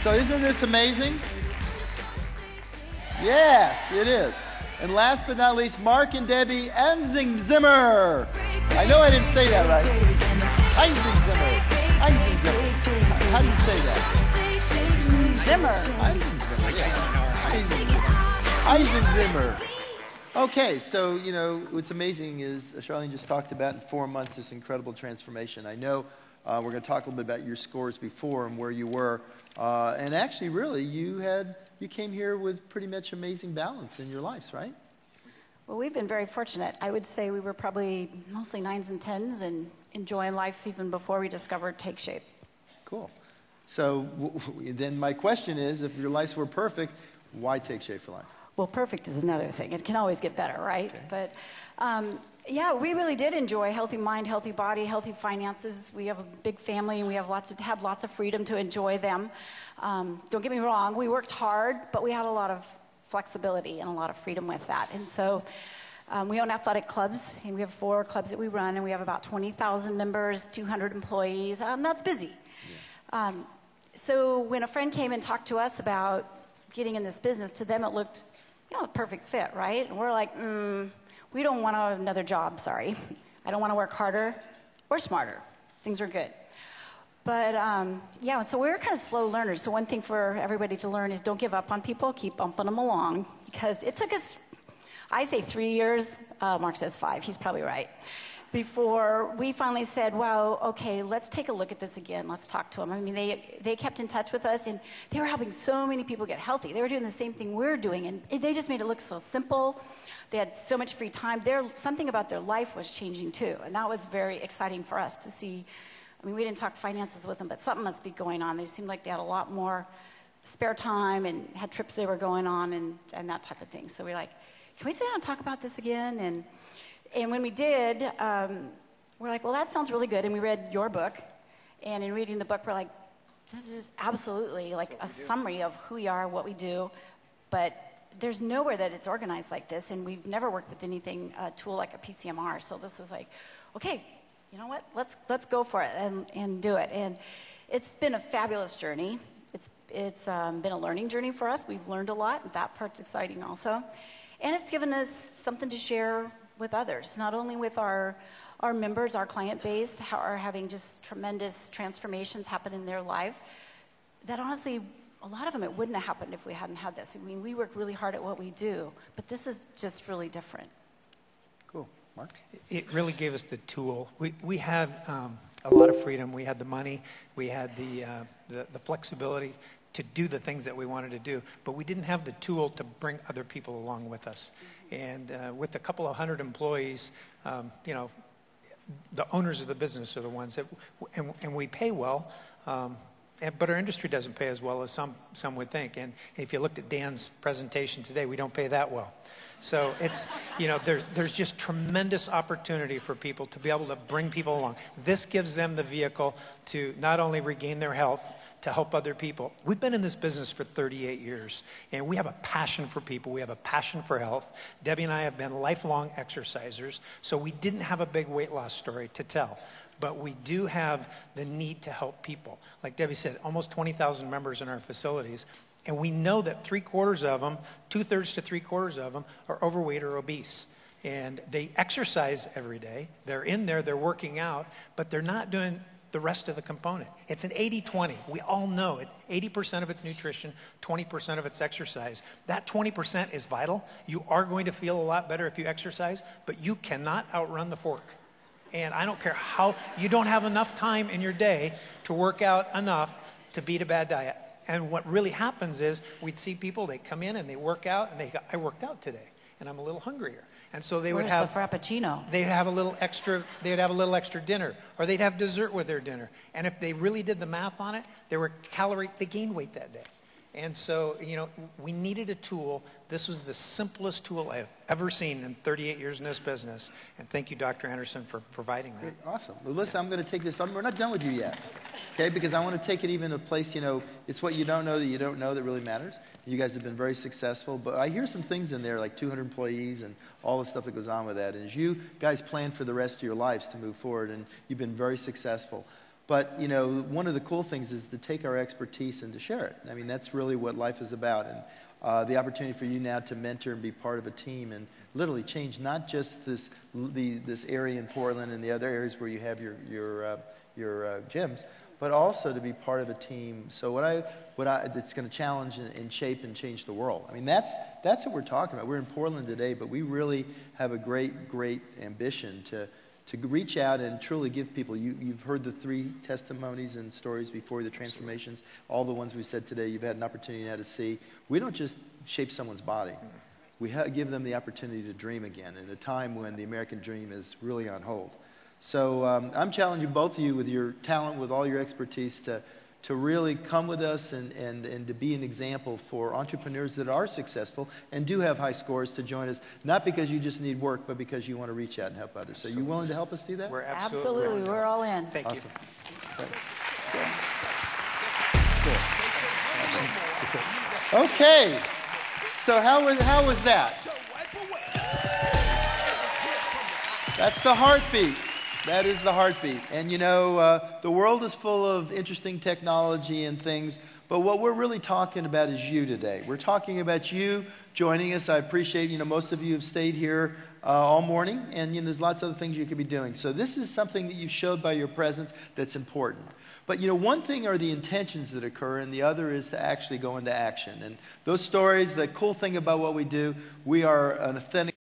So isn't this amazing? Yes, it is. And last but not least, Mark and Debbie Eisenzimmer. I know I didn't say that right. Eisenzimmer. Eisenzimmer. How do you say that? Zimmer. Eisenzimmer. Yeah. Eisenzimmer. Okay, so, you know, what's amazing is Charlene just talked about in 4 months this incredible transformation. I know we're going to talk a little bit about your scores before and where you were. And actually, really, you came here with pretty much amazing balance in your lives, right? Well, we've been very fortunate. I would say we were probably mostly 9s and 10s and enjoying life even before we discovered Take Shape. Cool. So then my question is, if your lives were perfect, why Take Shape for Life? Well, perfect is another thing. It can always get better, right? Okay. But yeah, we really did enjoy healthy mind, healthy body, healthy finances. We have a big family, and we have had lots of freedom to enjoy them. Don't get me wrong, we worked hard, but we had a lot of flexibility and a lot of freedom with that. And so we own athletic clubs, and we have 4 clubs that we run, and we have about 20,000 members, 200 employees. That's busy. Yeah. So when a friend came and talked to us about getting in this business, to them it looked, you know, a perfect fit, right? And we're like, we don't want another job, sorry. I don't want to work harder or smarter. Things are good. But yeah, so we're kind of slow learners. So one thing for everybody to learn is don't give up on people, keep bumping them along. Because it took us, I say 3 years, Mark says 5, he's probably right, before we finally said, wow, okay, let's take a look at this again. Let's talk to them. I mean, they kept in touch with us, and they were helping so many people get healthy. They were doing the same thing we're doing, and they just made it look so simple. They had so much free time. Something about their life was changing, too, and that was very exciting for us to see. I mean, we didn't talk finances with them, but something must be going on. They seemed like they had a lot more spare time and had trips they were going on and that type of thing. So we're like, can we sit down and talk about this again? And when we did, we're like, well, that sounds really good. And we read your book. And in reading the book, we're like, this is absolutely like a summary of who we are, what we do. But there's nowhere that it's organized like this. And we've never worked with anything, a tool like a PCMR. So this is like, okay, you know what? Let's go for it and do it. And it's been a fabulous journey. It's been a learning journey for us. We've learned a lot. And that part's exciting also. And it's given us something to share with others, not only with our members, our client base, are having just tremendous transformations happen in their life, that honestly, a lot of them, it wouldn't have happened if we hadn't had this. I mean, we work really hard at what we do, but this is just really different. Cool. Mark? It really gave us the tool. We had a lot of freedom. We had the money. We had the flexibility to do the things that we wanted to do, but we didn't have the tool to bring other people along with us. And with a couple of hundred employees, you know, the owners of the business are the ones that, and we pay well, but our industry doesn't pay as well as some would think. And if you looked at Dan's presentation today, we don't pay that well. So it's, you know, there's just tremendous opportunity for people to be able to bring people along. This gives them the vehicle to not only regain their health, to help other people. We've been in this business for 38 years, and we have a passion for people. We have a passion for health. Debbie and I have been lifelong exercisers, so we didn't have a big weight loss story to tell. But we do have the need to help people. Like Debbie said, almost 20,000 members in our facilities, and we know that 3/4 of them, 2/3 to 3/4 of them, are overweight or obese. And they exercise every day. They're in there, they're working out, but they're not doing the rest of the component. It's an 80-20. We all know it. 80% of it's nutrition, 20% of it's exercise. That 20% is vital. You are going to feel a lot better if you exercise, but you cannot outrun the fork. And I don't care how, you don't have enough time in your day to work out enough to beat a bad diet. And what really happens is we'd see people, they come in and they work out, and they go, I worked out today, and I'm a little hungrier. And so they would have the Frappuccino? They'd have a little extra. They'd have a little extra dinner, or they'd have dessert with their dinner. And if they really did the math on it, they gained weight that day. And so, you know, we needed a tool. This was the simplest tool I've ever seen in 38 years in this business. And thank you, Dr. Anderson, for providing that. Awesome. Well, listen, I'm going to take this. We're not done with you yet, okay? Because I want to take it even to a place, you know, it's what you don't know that really matters. You guys have been very successful, but I hear some things in there like 200 employees and all the stuff that goes on with that. And as you guys plan for the rest of your lives to move forward, and you've been very successful. But, you know, one of the cool things is to take our expertise and to share it. I mean, that's really what life is about. And the opportunity for you now to mentor and be part of a team and literally change not just this area in Portland and the other areas where you have your gyms, but also to be part of a team. So that's going to challenge and shape and change the world. I mean, that's what we're talking about. We're in Portland today, but we really have a great ambition to reach out and truly give people. You've heard the 3 testimonies and stories before, the transformations, all the ones we said today. You've had an opportunity now to see. We don't just shape someone's body. We give them the opportunity to dream again in a time when the American dream is really on hold. So I'm challenging both of you with your talent, with all your expertise, to really come with us and to be an example for entrepreneurs that are successful and do have high scores to join us, not because you just need work, but because you want to reach out and help others. So you willing to help us do that? We're absolutely We're all in. Thank awesome. you. Cool. Okay. So how was that? That's the heartbeat. That is the heartbeat. And you know, the world is full of interesting technology and things, but what we're really talking about is you today. We're talking about you joining us. I appreciate, you know, most of you have stayed here all morning, and you know, there's lots of other things you could be doing. So this is something that you showed by your presence that's important. But you know, one thing are the intentions that occur, and the other is to actually go into action. And those stories, the cool thing about what we do, we are an authentic